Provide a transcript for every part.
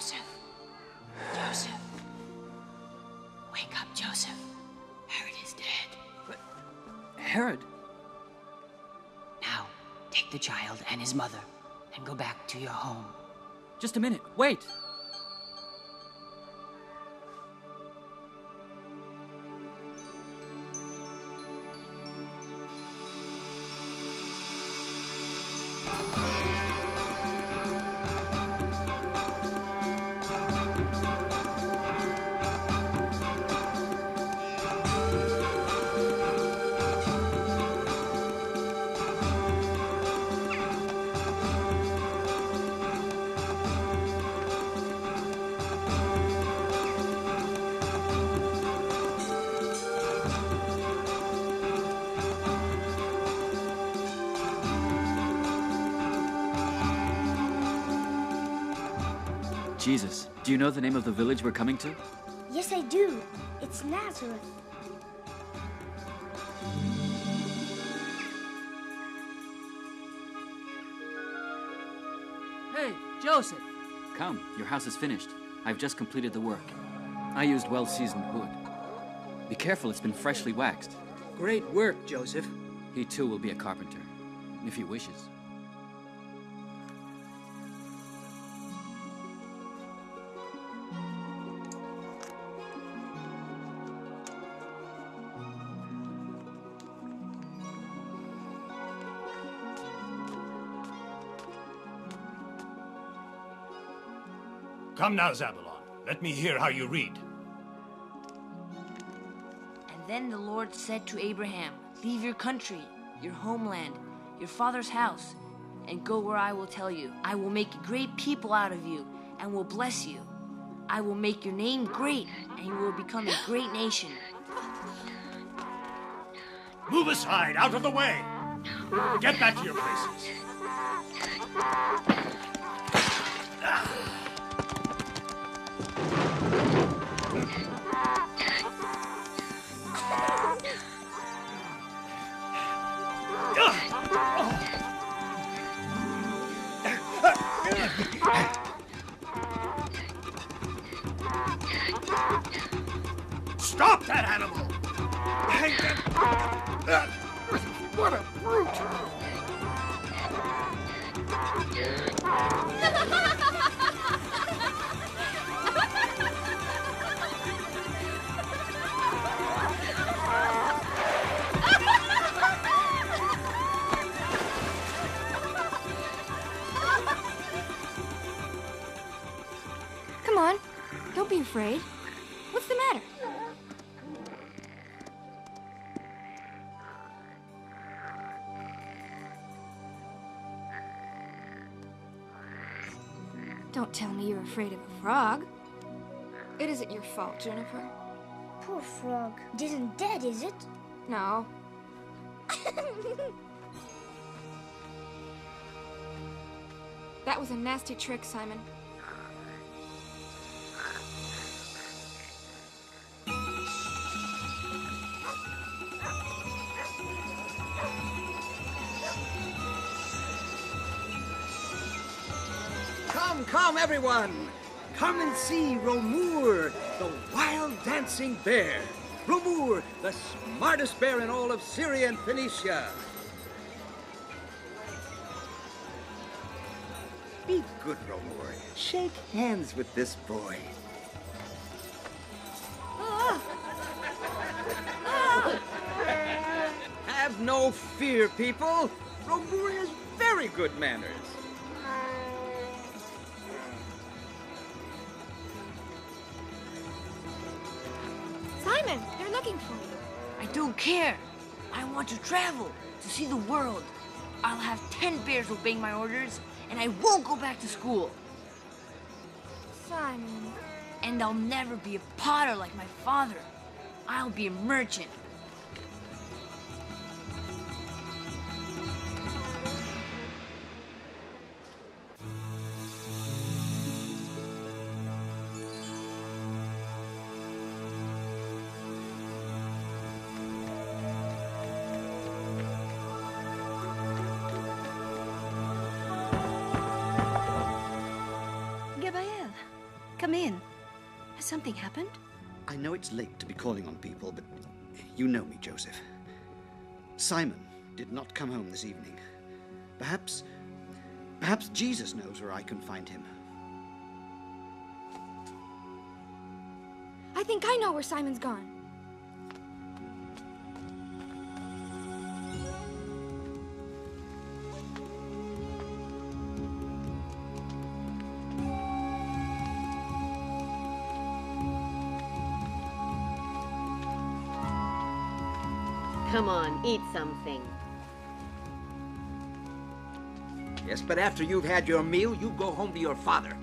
Joseph. Joseph. Wake up, Joseph. Herod is dead. But Herod? Now, take the child and his mother and go back to your home. Just a minute. Wait! Jesus, do you know the name of the village we're coming to? Yes, I do. It's Nazareth. Hey, Joseph! Come, your house is finished. I've just completed the work. I used well-seasoned wood. Be careful, it's been freshly waxed. Great work, Joseph. He too will be a carpenter, if he wishes. Come now, Zabulon. Let me hear how you read. And then the Lord said to Abraham, "Leave your country, your homeland, your father's house, and go where I will tell you. I will make a great people out of you, and will bless you. I will make your name great, and you will become a great nation." Move aside, out of the way! Get back to your places. Stop that animal! What a brute! Come on, don't be afraid. What's the matter? Don't tell me you're afraid of a frog. It isn't your fault, Jennifer. Poor frog. It isn't dead, is it? No. That was a nasty trick, Simon. Come, everyone! Come and see Romur, the wild dancing bear. Romur, the smartest bear in all of Syria and Phoenicia. Be good, Romur. Shake hands with this boy. Have no fear, people. Romur has very good manners. Simon, they're looking for you. I don't care. I want to travel, to see the world. I'll have 10 bears obeying my orders, and I won't go back to school. Simon. And I'll never be a potter like my father. I'll be a merchant. Gabriel, come in. Has something happened? I know it's late to be calling on people, but you know me, Joseph. Simon did not come home this evening. Perhaps Jesus knows where I can find him. I think I know where Simon's gone. Come on, eat something. Yes, but after you've had your meal, you go home to your father.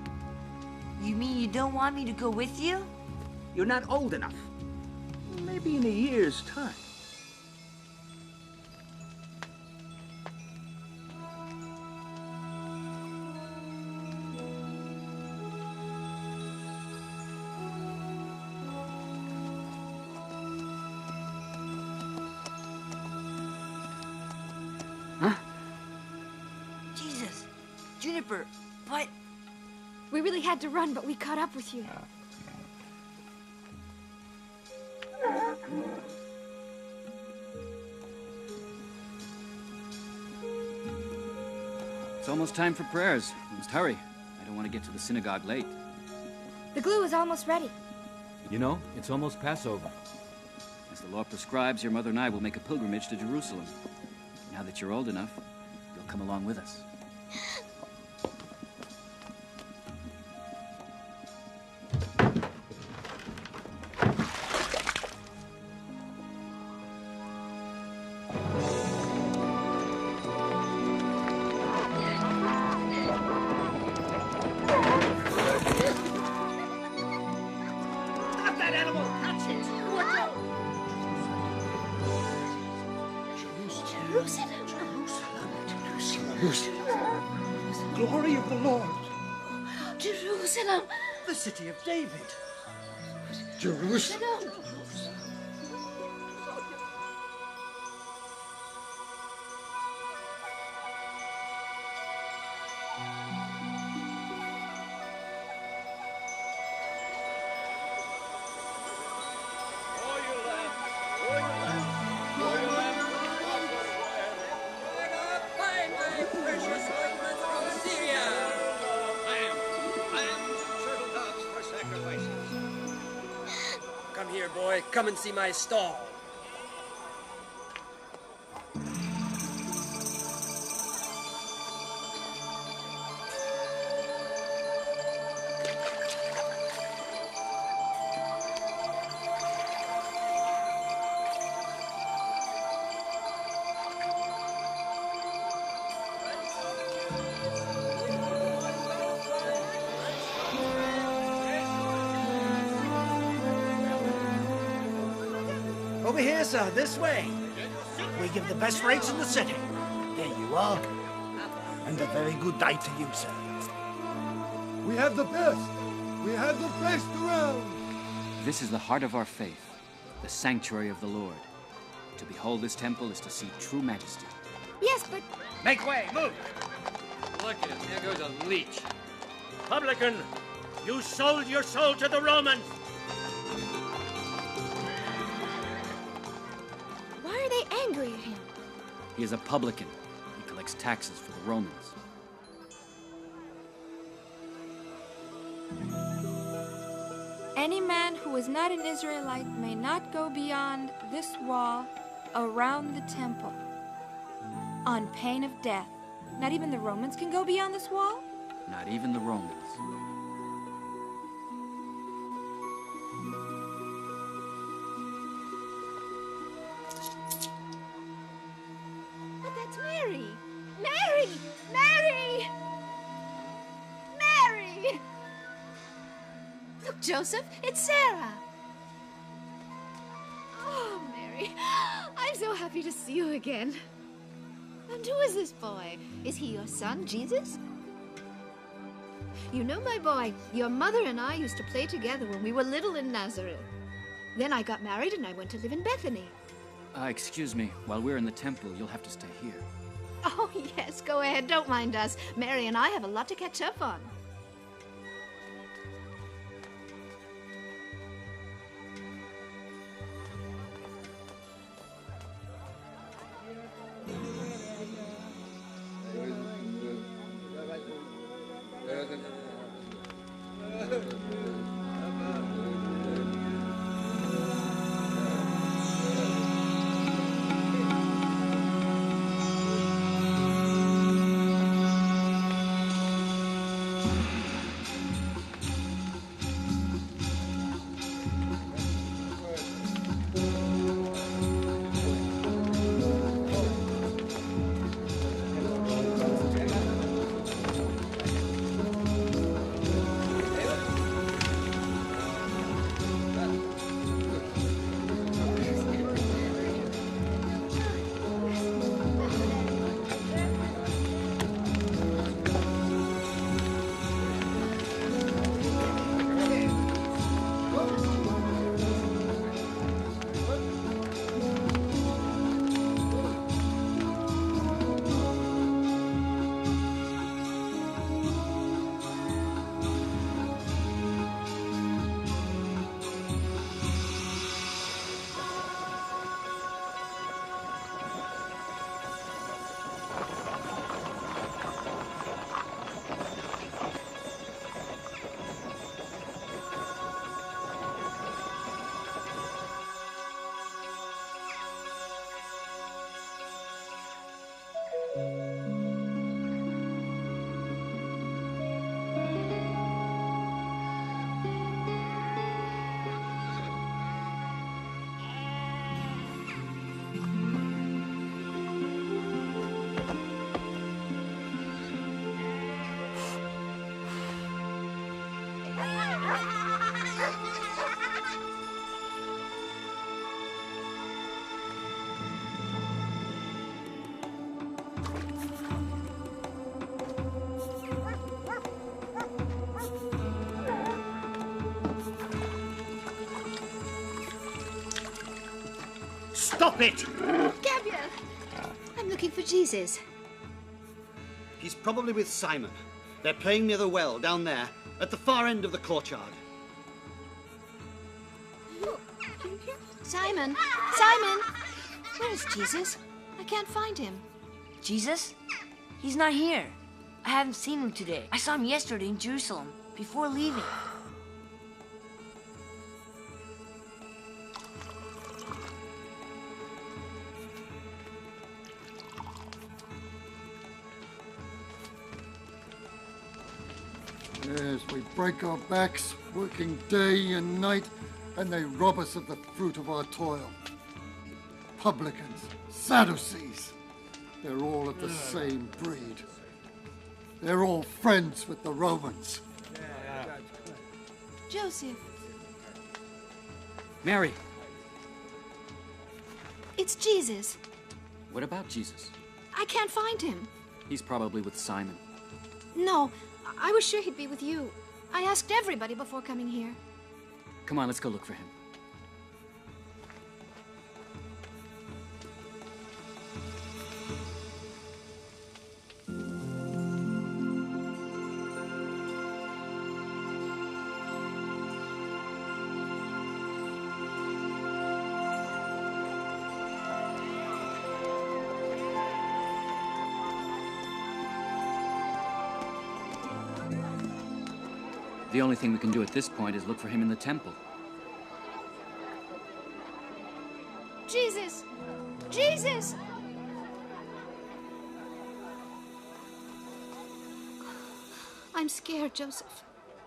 You mean you don't want me to go with you? You're not old enough. Maybe in a year's time. temper, but... We really had to run, but we caught up with you. It's almost time for prayers. We must hurry. I don't want to get to the synagogue late. The glue is almost ready. You know, it's almost Passover. As the law prescribes, your mother and I will make a pilgrimage to Jerusalem. Now that you're old enough, you'll come along with us. Glory of the Lord. Jerusalem. The city of David. Jerusalem. Come here, boy. Come and see my stall. Over here, sir, this way. We give the best rates in the city. There you are. And a very good day to you, sir. We have the best. We have the best around. This is the heart of our faith, the sanctuary of the Lord. To behold this temple is to see true majesty. Yes, but... Make way, move! Look at him, there goes a leech. Publican, you sold your soul to the Romans! Why are they angry at him? He is a publican. He collects taxes for the Romans. Any man who is not an Israelite may not go beyond this wall around the temple on pain of death. Not even the Romans can go beyond this wall? Not even the Romans. But that's Mary. Mary! Mary! Mary! Look, Joseph, it's Sarah. Oh, Mary, I'm so happy to see you again. And who is this boy? Is he your son, Jesus? You know, my boy, your mother and I used to play together when we were little in Nazareth. Then I got married and I went to live in Bethany. Excuse me. While we're in the temple, you'll have to stay here. Oh, yes, go ahead. Don't mind us. Mary and I have a lot to catch up on. stop it! Gabriel! I'm looking for Jesus. He's probably with Simon. They're playing near the well, down there, at the far end of the courtyard. Simon! Simon! Where is Jesus? I can't find him. Jesus? He's not here. I haven't seen him today. I saw him yesterday in Jerusalem, before leaving. Yes, we break our backs, working day and night, and they rob us of the fruit of our toil. Publicans, Sadducees, they're all of the same breed. They're all friends with the Romans. Joseph, Mary! it's Jesus. What about Jesus? I can't find him. He's probably with Simon. No, I was sure he'd be with you. I asked everybody before coming here. Come on, let's go look for him. The only thing we can do at this point is look for him in the temple. Jesus! Jesus! I'm scared, Joseph.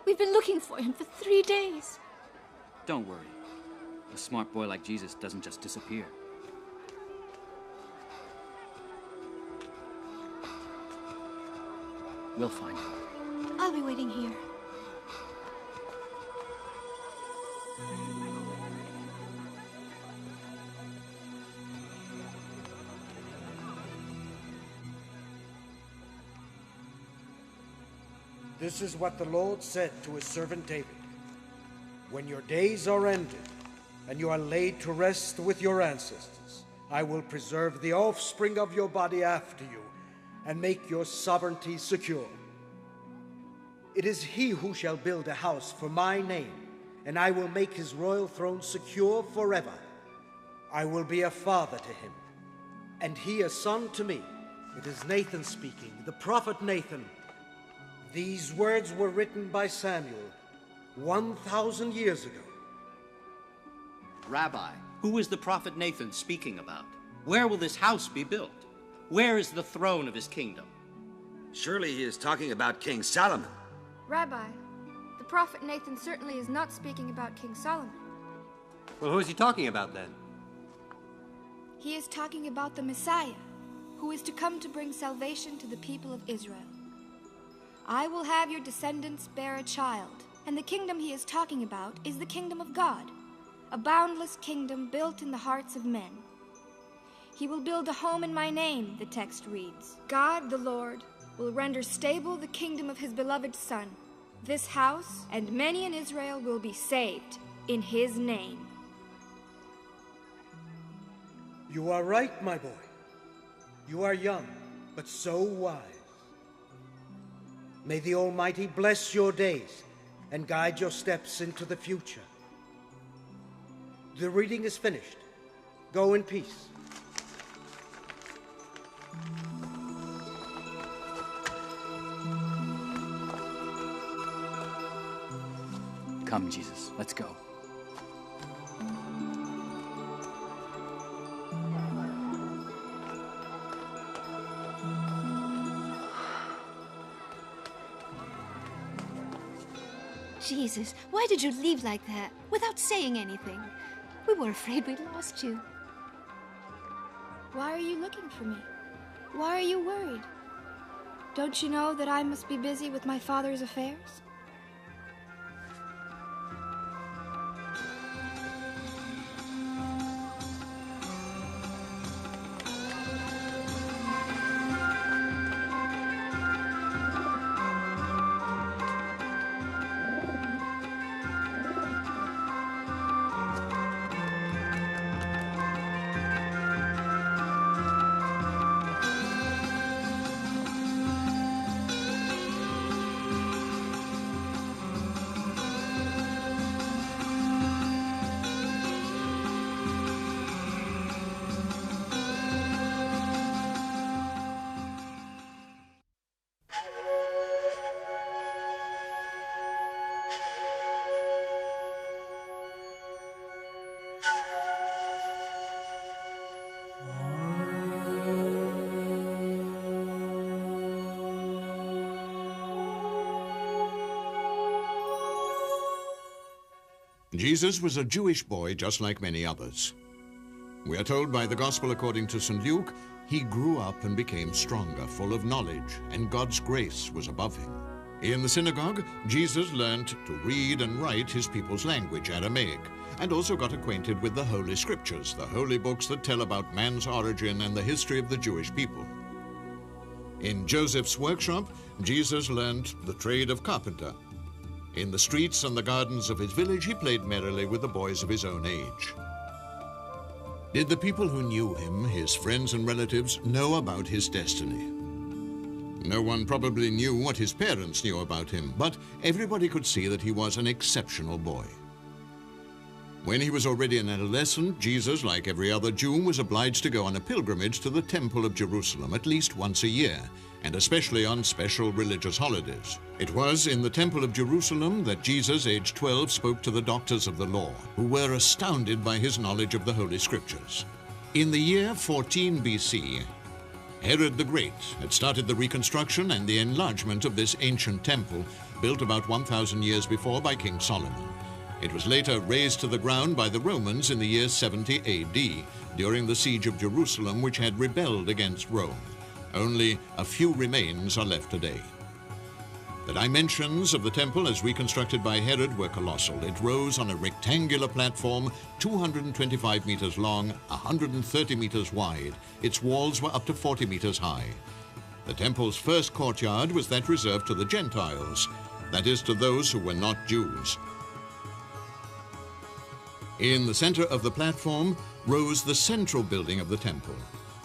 We've been looking for him for 3 days. Don't worry. A smart boy like Jesus doesn't just disappear. We'll find him. I'll be waiting here. This is what the Lord said to his servant David. When your days are ended, and you are laid to rest with your ancestors, I will preserve the offspring of your body after you, and make your sovereignty secure. It is he who shall build a house for my name, and I will make his royal throne secure forever. I will be a father to him, and he a son to me. It is Nathan speaking, the prophet Nathan. These words were written by Samuel 1,000 years ago. Rabbi, who is the prophet Nathan speaking about? Where will this house be built? Where is the throne of his kingdom? Surely he is talking about King Solomon. Rabbi, the prophet Nathan certainly is not speaking about King Solomon. Well, who is he talking about then? He is talking about the Messiah, who is to come to bring salvation to the people of Israel. I will have your descendants bear a child, and the kingdom he is talking about is the kingdom of God, a boundless kingdom built in the hearts of men. He will build a home in my name, the text reads. God, the Lord, will render stable the kingdom of his beloved Son. This house and many in Israel will be saved in his name. You are right, my boy. You are young, but so wise. May the Almighty bless your days and guide your steps into the future. The reading is finished. Go in peace. Come, Jesus, let's go. Jesus, why did you leave like that, without saying anything? We were afraid we'd lost you. Why are you looking for me? Why are you worried? Don't you know that I must be busy with my father's affairs? Jesus was a Jewish boy just like many others. We are told by the Gospel according to St. Luke, he grew up and became stronger, full of knowledge, and God's grace was above him. In the synagogue, Jesus learned to read and write his people's language, Aramaic, and also got acquainted with the Holy Scriptures, the holy books that tell about man's origin and the history of the Jewish people. In Joseph's workshop, Jesus learned the trade of carpenter. In the streets and the gardens of his village, he played merrily with the boys of his own age. Did the people who knew him, his friends and relatives, know about his destiny? No one probably knew what his parents knew about him, but everybody could see that he was an exceptional boy. When he was already an adolescent, Jesus, like every other Jew, was obliged to go on a pilgrimage to the Temple of Jerusalem at least once a year, and especially on special religious holidays. It was in the Temple of Jerusalem that Jesus, aged 12, spoke to the doctors of the law, who were astounded by his knowledge of the Holy Scriptures. In the year 14 BC, Herod the Great had started the reconstruction and the enlargement of this ancient temple, built about 1,000 years before by King Solomon. It was later razed to the ground by the Romans in the year 70 AD, during the siege of Jerusalem, which had rebelled against Rome. Only a few remains are left today. The dimensions of the temple as reconstructed by Herod were colossal. It rose on a rectangular platform 225 meters long, 130 meters wide. Its walls were up to 40 meters high. The temple's first courtyard was that reserved to the Gentiles, that is, to those who were not Jews. In the center of the platform rose the central building of the temple,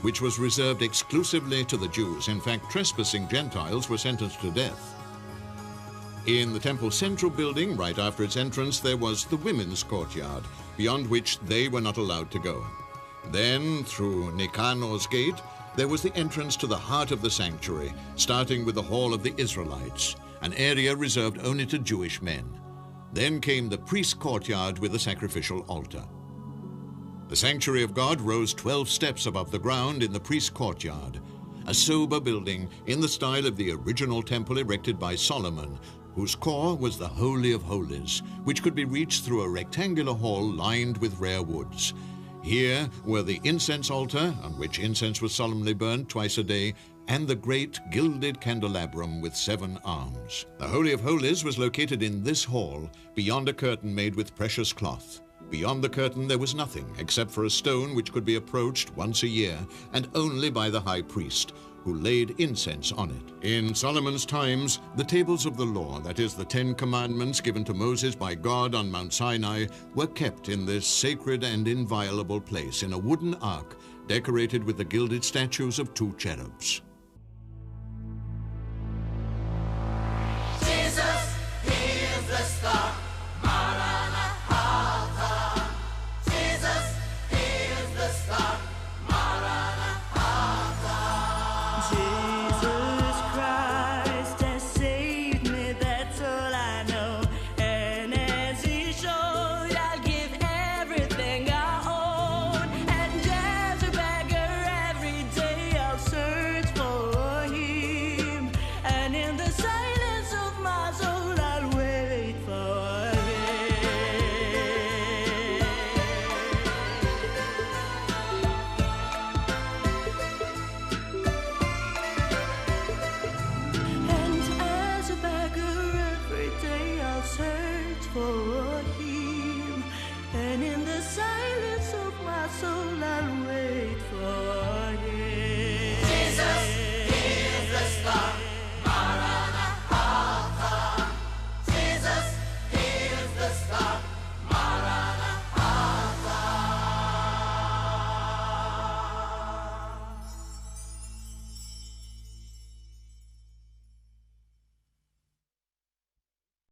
which was reserved exclusively to the Jews. In fact, trespassing Gentiles were sentenced to death. In the temple's central building, right after its entrance, there was the women's courtyard, beyond which they were not allowed to go. Then, through Nicanor's gate, there was the entrance to the heart of the sanctuary, starting with the Hall of the Israelites, an area reserved only to Jewish men. Then came the priest's courtyard with the sacrificial altar. The sanctuary of God rose 12 steps above the ground in the priest's courtyard, a sober building in the style of the original temple erected by Solomon, whose core was the Holy of Holies, which could be reached through a rectangular hall lined with rare woods. Here were the incense altar, on which incense was solemnly burned twice a day, and the great gilded candelabrum with 7 arms. The Holy of Holies was located in this hall, beyond a curtain made with precious cloth. Beyond the curtain there was nothing, except for a stone which could be approached once a year, and only by the high priest, who laid incense on it. In Solomon's times, the tables of the law, that is, the 10 commandments given to Moses by God on Mount Sinai, were kept in this sacred and inviolable place in a wooden ark decorated with the gilded statues of 2 cherubs.